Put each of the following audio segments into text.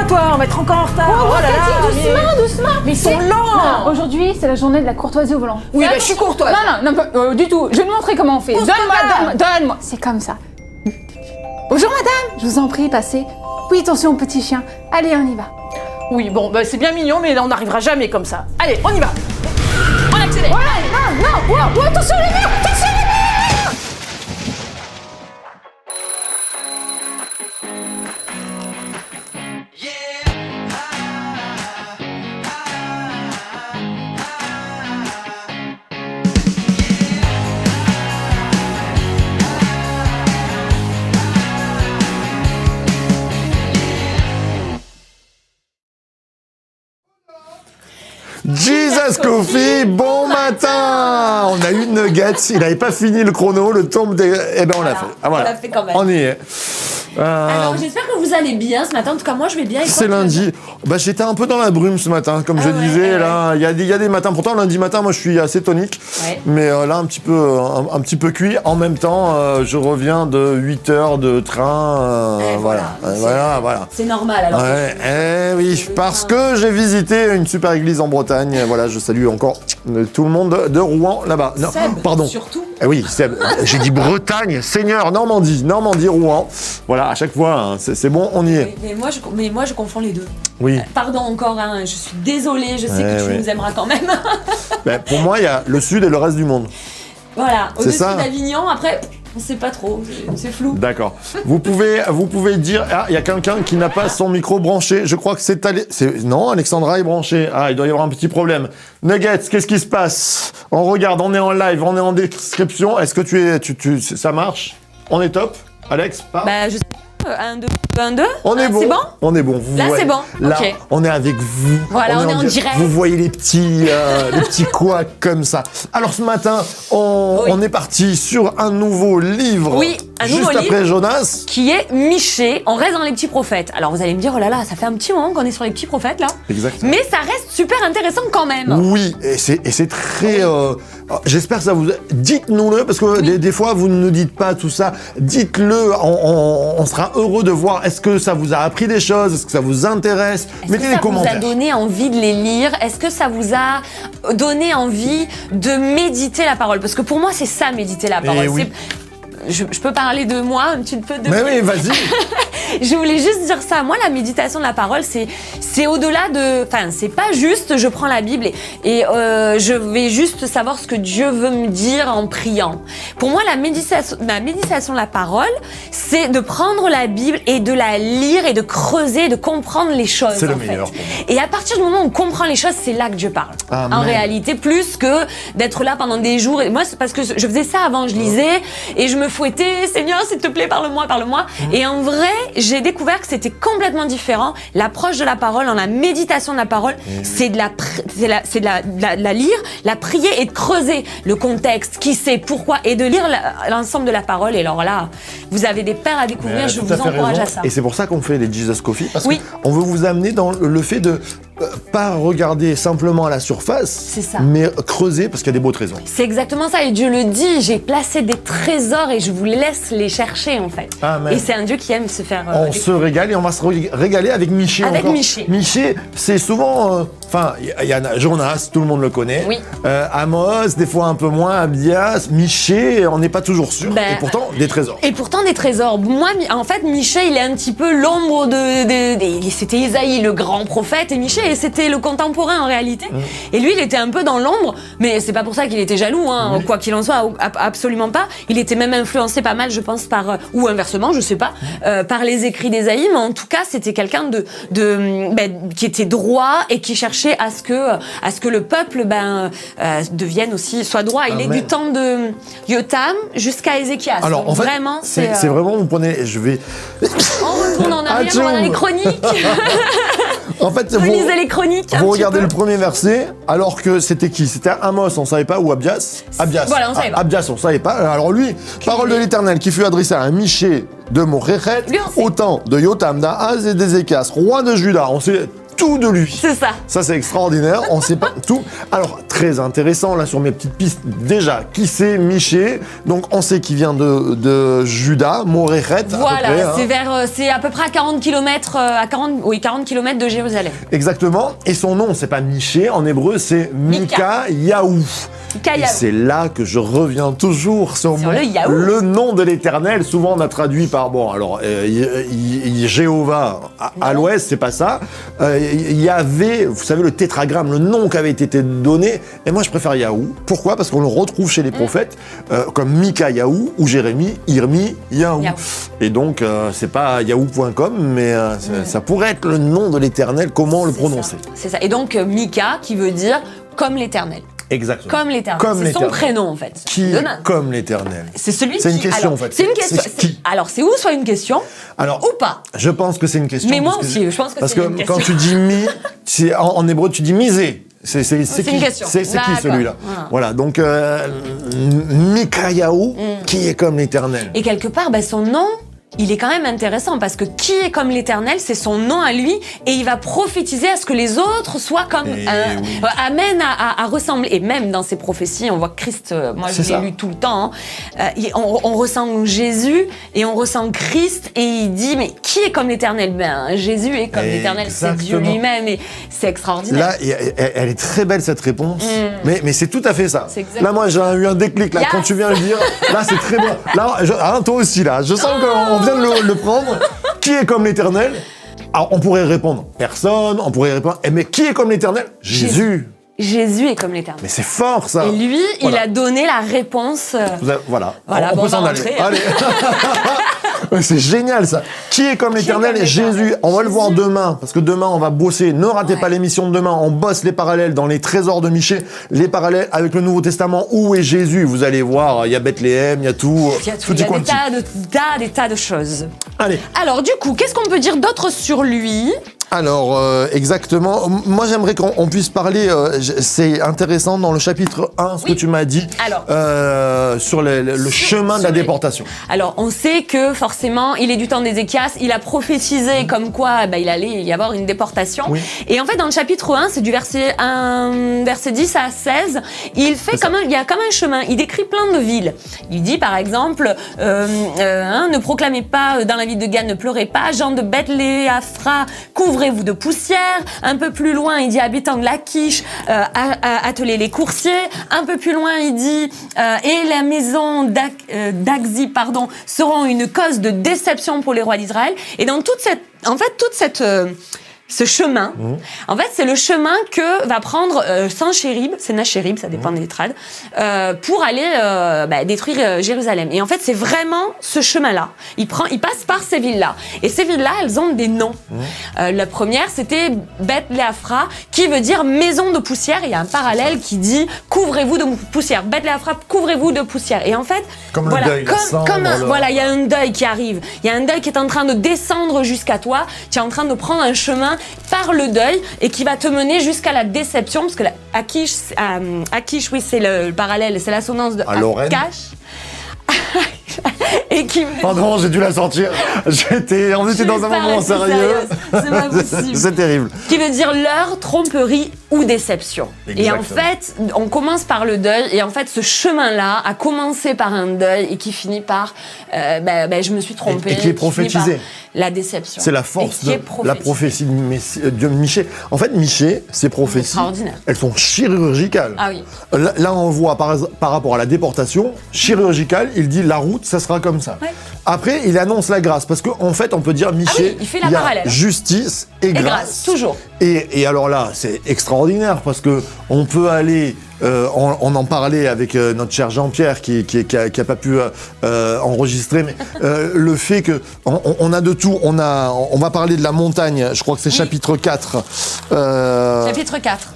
toi, on va être encore en retard. Oh là là, doucement. Mais ils sont lents. Non, aujourd'hui, c'est la journée de la courtoisie au volant. Oui, bah je suis courtoise. Non, du tout. Je vais te montrer comment on fait. Donne-moi. C'est comme ça. Bonjour madame, je vous en prie, passez. Oui, attention, petit chien. Allez, on y va. Oui, bon, bah c'est bien mignon, mais là on n'arrivera jamais comme ça. Allez, on y va. On accélère. Ouais, non, attention les murs, attention les murs. Jesus Coffee, bon matin. On a eu Nuggets, il n'avait pas fini le chrono, le tombe des... Eh ben on l'a fait. Ah, voilà. On l'a fait quand même. On y est. Alors j'espère que vous allez bien ce matin, en tout cas moi je vais bien. C'est lundi. Bah, j'étais un peu dans la brume ce matin, comme je disais. Là, il y a des matins. Pourtant, lundi matin, moi, je suis assez tonique. Ouais. Mais là, un petit peu cuit. En même temps, je reviens de 8 heures de train. Voilà. C'est normal alors. Ouais, oui, parce que j'ai visité une super église en Bretagne. Voilà, je salue encore tout le monde de Rouen là-bas. Non, Seb, pardon. Surtout. Oui, Seb, j'ai dit Bretagne, Seigneur, Normandie, Rouen. Voilà, à chaque fois, hein, c'est bon, on y est. Mais moi, je confonds les deux. Oui. Pardon encore, hein, je suis désolée, je sais que tu nous aimeras quand même. Pour moi, il y a le sud et le reste du monde. Voilà, au-dessus d'Avignon, après, on sait pas trop, c'est flou. D'accord. Vous pouvez dire... Ah, il y a quelqu'un qui n'a pas son micro branché. Je crois que c'est... Non, Alexandra est branchée. Ah, il doit y avoir un petit problème. Nuggets, qu'est-ce qui se passe? On regarde, on est en live, on est en description. Est-ce que ça marche? On est top, Alex? Bah, je sais pas. 1, 2, 1, 2. On est bon. C'est bon? On est bon. Vous là, voyez, c'est bon. Là, okay. On est avec vous. Voilà, on est en direct. Vous voyez les petits couacs comme ça. Alors, ce matin, on est parti sur un nouveau livre. Oui, un nouveau livre. Juste après Jonas. Qui est Michée. On reste dans les petits prophètes. Alors, vous allez me dire, oh là là, ça fait un petit moment qu'on est sur les petits prophètes, là. Exactement. Mais ça reste super intéressant quand même. Oui, et c'est très... J'espère que ça vous... Dites-nous-le, parce que des fois, vous ne nous dites pas tout ça. Dites-le, on sera heureux de voir. Est-ce que ça vous a appris des choses? Est-ce que ça vous intéresse? Mettez des commentaires. Est-ce que ça vous a donné envie de les lire? Est-ce que ça vous a donné envie de méditer la parole? Parce que pour moi, c'est ça, méditer la parole. Oui. Je peux parler de moi un petit peu de... Mais oui, vas-y. Je voulais juste dire ça. Moi, la méditation de la parole, c'est au-delà de... Enfin, c'est pas juste je prends la Bible et je vais juste savoir ce que Dieu veut me dire en priant. Pour moi, la méditation de la parole, c'est de prendre la Bible et de la lire et de creuser, de comprendre les choses. C'est le meilleur. Et à partir du moment où on comprend les choses, c'est là que Dieu parle. Amen. En réalité, plus que d'être là pendant des jours. Et moi, c'est parce que je faisais ça avant, je lisais et je me fouettais, Seigneur, s'il te plaît, parle-moi. Et en vrai, j'ai découvert que c'était complètement différent. L'approche de la parole, dans la méditation de la parole, c'est de la lire, la prier et de creuser le contexte, qui c'est, pourquoi, et de lire l'ensemble de la parole. Et alors là, vous avez des pères à découvrir, je vous encourage à ça. Et c'est pour ça qu'on fait les Jesus Coffee, parce qu'on veut vous amener dans le fait de pas regarder simplement à la surface, mais creuser, parce qu'il y a des beaux trésors. C'est exactement ça, et Dieu le dit, j'ai placé des trésors et je vous laisse les chercher en fait. Amen. Et c'est un Dieu qui aime se faire... on se régale et on va se régaler avec Michée avec encore. Michée. Michée, c'est souvent... Enfin, il y a Jonas, tout le monde le connaît. Oui. Amos, des fois un peu moins, Abias, Michée, on n'est pas toujours sûr. Et pourtant, des trésors. Et pourtant, des trésors. Moi, en fait, Michée, il est un petit peu l'ombre c'était Isaïe, le grand prophète, et Michée, c'était le contemporain en réalité. Et lui, il était un peu dans l'ombre, mais c'est pas pour ça qu'il était jaloux, hein, quoi qu'il en soit, absolument pas. Il était même influencé pas mal, je pense, par, ou inversement, je sais pas, par les écrits d'Isaïe, mais en tout cas, c'était quelqu'un qui était droit et qui cherchait à ce que le peuple devienne aussi, soit droit. Il est du temps de Jotam jusqu'à Ézéchias. Alors, en fait, vraiment, c'est vraiment, vous prenez, on retourne en arrière, on va dans les chroniques. En fait, vous lisez les chroniques. Vous regardez le premier verset, alors que c'était qui? C'était Amos, on savait pas, ou Abias? Voilà, on savait pas. Abias, on savait pas. Alors lui, parole de l'Éternel qui fut adressée à un Michée de Moréchet, au temps de Jotam, d'Ahaz et d'Ézéchias, roi de Juda. On sait tout de lui. C'est ça. Ça, c'est extraordinaire. On sait pas tout. Alors, très intéressant, là, sur mes petites pistes. Déjà, qui c'est Michée? Donc, on sait qu'il vient de Juda, Moréret. Voilà, c'est à peu près à 40 km, 40 km de Jérusalem. Exactement. Et son nom, c'est pas Michée. En hébreu, c'est Mika-Yahu. Et c'est là que je reviens toujours sur le nom de l'Éternel. Souvent, on a traduit par, bon, alors, Jéhovah à l'ouest, c'est pas ça. Il y avait, vous savez, le tétragramme, le nom qui avait été donné. Et moi, je préfère Yahou. Pourquoi? Parce qu'on le retrouve chez les prophètes, comme Mika-Yahu ou Jérémie, Irmi, Yahou. Et donc, c'est pas yahoo.com, mais ça pourrait être le nom de l'Éternel. Comment le prononcer? C'est ça. Et donc, Mika, qui veut dire comme l'Éternel. Exactement. Comme l'Éternel. C'est son prénom, en fait. Qui est comme l'Éternel? C'est celui qui... C'est une question, alors, en fait. C'est une question. Alors, c'est ou soit une question, ou pas. Je pense que c'est une question. Mais moi aussi, je pense que c'est une question. Parce que quand tu dis en hébreu, tu dis misé. C'est une question. C'est qui celui-là? Voilà. Donc, Mika-Yahu, qui est comme l'Éternel. Et quelque part, son nom... Il est quand même intéressant parce que qui est comme l'Éternel, c'est son nom à lui et il va prophétiser à ce que les autres soient comme amènent à ressembler. Et même dans ses prophéties, on voit Christ, moi je l'ai lu tout le temps, on ressent Jésus et on ressent Christ et il dit mais qui est comme l'Éternel? Ben Jésus est comme l'Éternel, c'est Dieu lui-même et c'est extraordinaire. Là, elle est très belle cette réponse, mais c'est tout à fait ça. Là moi j'ai eu un déclic là quand tu viens le dire, là c'est très bon. Là, toi aussi là, je sens qu'on vient de le prendre. Qui est comme l'Éternel? Alors, on pourrait répondre personne, on pourrait répondre mais qui est comme l'Éternel? Jésus. Jésus est comme l'Éternel. Mais c'est fort ça. Et lui, il a donné la réponse. Voilà. On peut s'en aller. Allez. C'est génial ça. Qui est comme l'Éternel? Jésus. On va le voir demain, parce que demain on va bosser. Ne ratez pas l'émission de demain. On bosse les parallèles dans les trésors de Michée, les parallèles avec le Nouveau Testament. Où est Jésus? Vous allez voir, il y a Bethléem, il y a tout. Il y a des tas de choses. Allez. Alors du coup, qu'est-ce qu'on peut dire d'autre sur lui? Alors, exactement. Moi, j'aimerais qu'on puisse parler, c'est intéressant, dans le chapitre 1, ce que tu m'as dit, sur le chemin de la déportation. Alors, on sait que, forcément, il est du temps d'Ézéchias, il a prophétisé comme quoi il allait y avoir une déportation. Oui. Et en fait, dans le chapitre 1, c'est du verset 10 à 16, il y a comme un chemin, il décrit plein de villes. Il dit, par exemple, ne proclamez pas dans la ville de Gad, ne pleurez pas, gens de Bethléafra, couvrez-vous de poussière. Un peu plus loin, il dit habitants de Lachish, attelez les coursiers. Un peu plus loin, il dit et la maison d'Axi, seront une cause de déception pour les rois d'Israël. Et dans ce chemin, en fait, c'est le chemin que va prendre Sanchérib, c'est Nachérib, ça dépend des trades, pour aller détruire Jérusalem. Et en fait, c'est vraiment ce chemin-là. Il passe par ces villes-là. Et ces villes-là, elles ont des noms. La première, c'était Beth-Léafra, qui veut dire maison de poussière. Et il y a un parallèle qui dit couvrez-vous de poussière. Beth-Léafra, couvrez-vous de poussière. Et en fait, comme le deuil, il y a un deuil qui arrive. Il y a un deuil qui est en train de descendre jusqu'à toi. Tu es en train de prendre un chemin par le deuil et qui va te mener jusqu'à la déception, parce que Akish, oui, c'est le parallèle, c'est l'assonance de Akash. Et qui... Pardon, j'ai dû la sortir. On était dans un moment sérieux. C'est pas possible. C'est terrible. Qui veut dire leurre, tromperie ou déception. Exactement. Et en fait, on commence par le deuil. Et en fait, ce chemin-là a commencé par un deuil et qui finit par je me suis trompée. Et qui est prophétisé. La déception. C'est la force de la prophétie de Michée. En fait, Michée, ses prophéties, elles sont chirurgicales. Ah oui. Là, on voit par rapport à la déportation, chirurgicale, il dit la route, ça sera comme ça. Ouais. Après, il annonce la grâce, parce qu'en fait, on peut dire Michée, il fait la parallèle. Justice et grâce. Toujours. Et alors là, c'est extraordinaire, parce que on peut aller... on en parlait avec notre cher Jean-Pierre qui a pas pu enregistrer, mais le fait que on a de tout, on va parler de la montagne, je crois que c'est chapitre 4. Chapitre 4.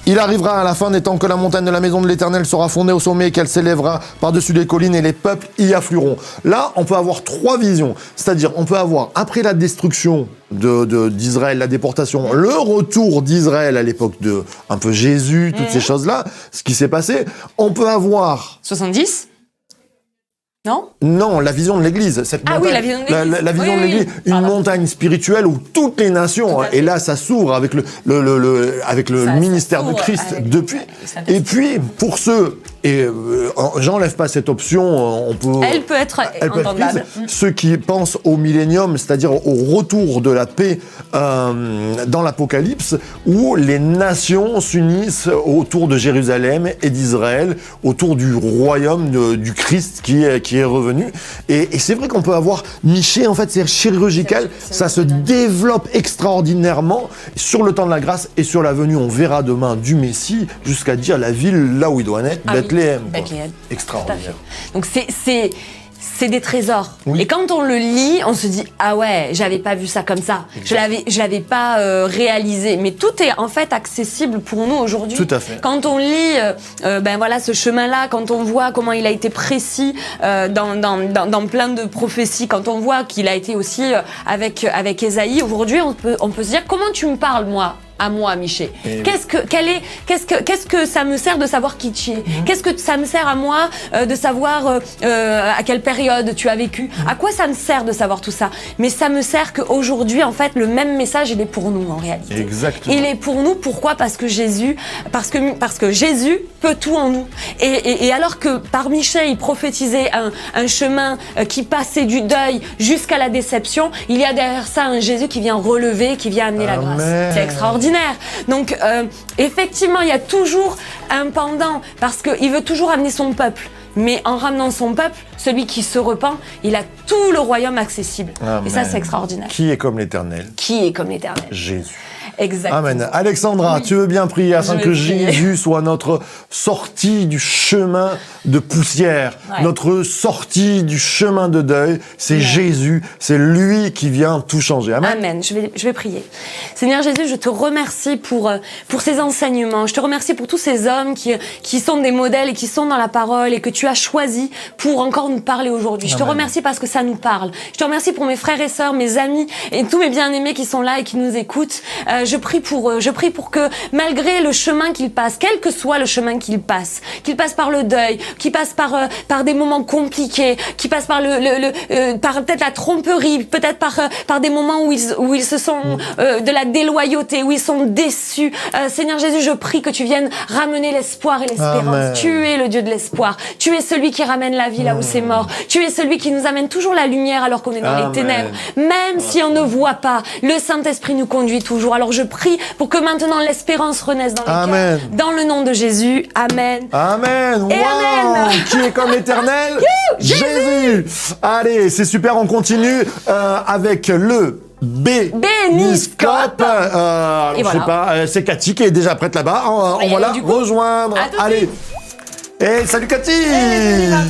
Il arrivera à la fin des temps que la montagne de la maison de l'Éternel sera fondée au sommet et qu'elle s'élèvera par-dessus les collines et les peuples y afflueront. Là, on peut avoir trois visions. C'est-à-dire, on peut avoir, après la destruction d'Israël, la déportation, le retour d'Israël à l'époque de un peu Jésus, toutes ces choses-là, ce qui s'est passé. On peut avoir... 70 Non? Non, la vision de l'Église. Cette Ah oui, montagne- la vision de l'Église. La vision Oui, de oui, l'Église. oui. Une Pardon. montagne spirituelle où toutes les nations, Tout à fait. et là ça s'ouvre avec le Ça ministère de s'ouvre Christ avec depuis. le Saint-Esprit. Et puis, pour ceux, et j'enlève pas cette option, on peut... Elle peut être Elle peut être entendable. prise. Ceux qui pensent au millénium, c'est-à-dire au retour de la paix dans l'Apocalypse, où les nations s'unissent autour de Jérusalem et d'Israël, autour du royaume du Christ qui est revenu. Et c'est vrai qu'on peut avoir Michée, en fait, c'est chirurgical, ça se développe extraordinairement sur le temps de la grâce et sur la venue, on verra demain, du Messie, jusqu'à dire la ville là où il doit naître, Ah oui, Bethléem. quoi. Bethléem. Tout à Extraordinaire. fait. Donc c'est des trésors. Oui. Et quand on le lit, on se dit ah ouais, j'avais pas vu ça comme ça. Je l'avais pas réalisé. Mais tout est en fait accessible pour nous aujourd'hui. Tout à fait. Quand on lit ben voilà ce chemin-là, quand on voit comment il a été précis dans plein de prophéties, quand on voit qu'il a été aussi avec Ésaïe, aujourd'hui on peut se dire comment tu me parles moi. À moi, Michée. Et- Qu'est-ce que ça me sert de savoir qui tu es? Qu'est-ce que ça me sert à moi de savoir à quelle période tu as vécu? À quoi ça me sert de savoir tout ça? Mais ça me sert qu'aujourd'hui, en fait, le même message, il est pour nous en réalité. Exactement. Il est pour nous. Pourquoi? Parce que Jésus peut tout en nous. Et alors que par Michée, il prophétisait un chemin qui passait du deuil jusqu'à la déception, il y a derrière ça un Jésus qui vient relever, qui vient amener la grâce. Amen. C'est extraordinaire. Donc, effectivement, il y a toujours un pendant parce qu'il veut toujours amener son peuple. Mais en ramenant son peuple, celui qui se repent, il a tout le royaume accessible. Amen. Et ça, c'est extraordinaire. Qui est comme l'Éternel? Qui est comme l'Éternel? Jésus. Exactement. Amen. Alexandra, Oui. tu veux bien prier afin Je que vais prier. Jésus soit notre sortie du chemin de poussière, Ouais. notre sortie du chemin de deuil. C'est Ouais. Jésus, c'est lui qui vient tout changer. Amen. Amen. Je vais prier. Seigneur Jésus, je te remercie pour ces enseignements. Je te remercie pour tous ces hommes qui sont des modèles et qui sont dans la parole et que tu as choisi pour encore nous parler aujourd'hui. Je te Amen. remercie parce que ça nous parle. Je te remercie pour mes frères et sœurs, mes amis et tous mes bien-aimés qui sont là et qui nous écoutent. Je prie pour eux. Je prie pour que malgré le chemin qu'ils passent, quel que soit le chemin qu'ils passent par le deuil, qu'ils passent par des moments compliqués, qu'ils passent par par peut-être la tromperie, peut-être par des moments où ils se sont de la déloyauté, où ils sont déçus. Seigneur Jésus, je prie que tu viennes ramener l'espoir et l'espérance. Amen. Tu es le Dieu de l'espoir. Tu es celui qui ramène la vie là où c'est mort. Tu es celui qui nous amène toujours la lumière alors qu'on est dans Amen. les ténèbres. Même si on ne voit pas, le Saint-Esprit nous conduit toujours. Alors je prie pour que maintenant l'espérance renaisse dans les Amen. cœurs. Dans le nom de Jésus. Amen. Amen. Et Wow. amen. Qui est comme l'Éternel? Jésus. Allez, c'est super. On continue avec le Béniscope. Alors, Et je sais voilà. pas, c'est Cathy qui est déjà prête là-bas. On Et va la du coup, rejoindre. à tout de Allez. Et salut Cathy.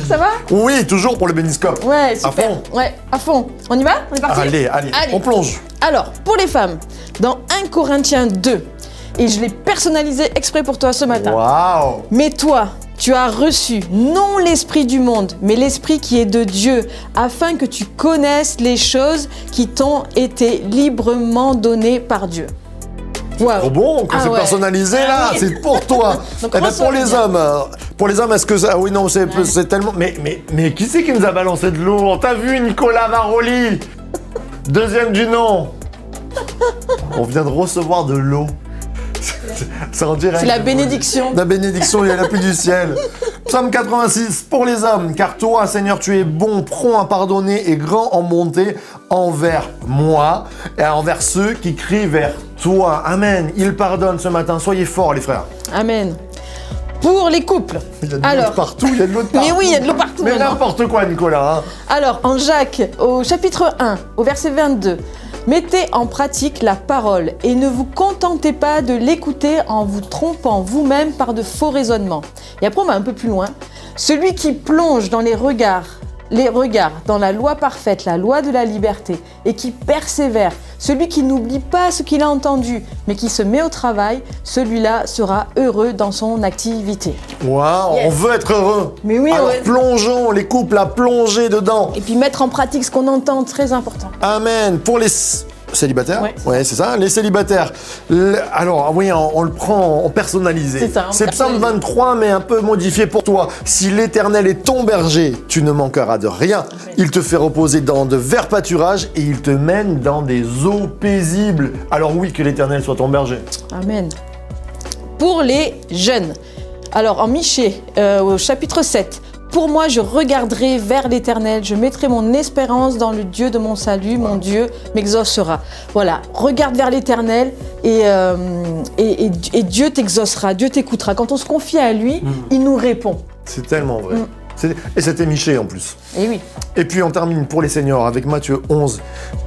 Ça va? Oui, toujours pour le Béniscope. Ouais, À super. fond. Ouais, à fond. On y va? On est parti? Allez, on plonge. Alors, pour les femmes, dans 1 Corinthiens 2, et je l'ai personnalisé exprès pour toi ce matin. Waouh. Mais toi, tu as reçu non l'esprit du monde, mais l'esprit qui est de Dieu, afin que tu connaisses les choses qui t'ont été librement données par Dieu. Waouh. Trop bon, quand Ah c'est ouais. personnalisé là, Ah oui. c'est pour toi. Donc, Eh ben, reçois pour les bien. hommes, est-ce que ça... Oui, non, c'est tellement... Mais qui c'est qui nous a balancé de l'eau? T'as vu Nicolas Varoli? Deuxième du nom. On vient de recevoir de l'eau. C'est en direct. C'est la bénédiction. La bénédiction, il y en a plus du ciel. Psaume 86, pour les hommes, car toi, Seigneur, tu es bon, prompt à pardonner et grand en bonté envers moi et envers ceux qui crient vers toi. Amen. Il pardonne ce matin. Soyez forts, les frères. Amen. Pour les couples. Il y a de l'eau Alors, partout, il y a de l'eau partout. mais oui, il y a de l'eau partout Mais maintenant. n'importe quoi, Nicolas. Hein. Alors, en Jacques, au chapitre 1, au verset 22, mettez en pratique la parole et ne vous contentez pas de l'écouter en vous trompant vous-même par de faux raisonnements. Et après, on va un peu plus loin. Celui qui plonge dans les regards dans la loi parfaite, la loi de la liberté, et qui persévère, celui qui n'oublie pas ce qu'il a entendu, mais qui se met au travail, celui-là sera heureux dans son activité. Waouh, Yes. on veut être heureux. Mais oui, Alors ouais. plongeons les couples à plonger dedans. Et puis mettre en pratique ce qu'on entend, très important. Amen. Pour les Célibataire. Ouais. C'est ça. Les célibataires. Alors, oui, on le prend en personnalisé. C'est ça, en C'est Psaume personnalisé. 23, mais un peu modifié pour toi. Si l'Éternel est ton berger, tu ne manqueras de rien. Il te fait reposer dans de verts pâturages et il te mène dans des eaux paisibles. Alors oui, que l'Éternel soit ton berger. Amen. Pour les jeunes. Alors, en Michée, au chapitre 7. Pour moi, je regarderai vers l'Éternel, je mettrai mon espérance dans le Dieu de mon salut, mon Dieu m'exaucera. Voilà, regarde vers l'Éternel et Dieu t'exaucera, Dieu t'écoutera. Quand on se confie à lui, il nous répond. C'est tellement vrai. Et c'était Michée en plus. Et oui. Et puis on termine pour les seniors avec Matthieu 11.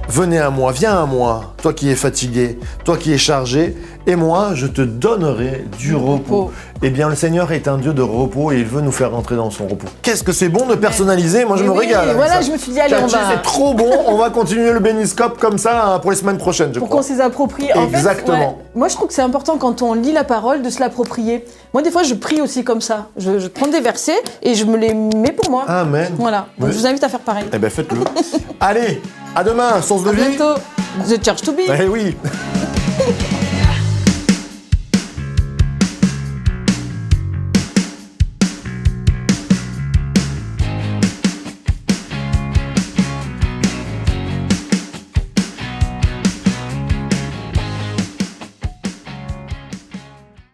Venez à moi, viens à moi, toi qui es fatigué, toi qui es chargé, et moi je te donnerai du repos. Eh bien le Seigneur est un Dieu de repos et il veut nous faire rentrer dans son repos. Qu'est-ce que c'est bon de personnaliser, moi je me régale. avec Voilà, ça. je me suis dit, allez, on Cathy, va... c'est trop bon, on va continuer le Béniscope comme ça pour les semaines prochaines, je Pour crois. qu'on s'y approprie. En fait, Exactement. moi, je trouve que c'est important quand on lit la parole de se l'approprier. Moi, des fois, je prie aussi comme ça. Je prends des versets et je me les mets pour moi. Amen. Voilà. Donc, Oui. je vous invite à faire pareil. Eh ben faites-le. Allez, à demain, source de À vie. bientôt. The Church to be. Eh oui.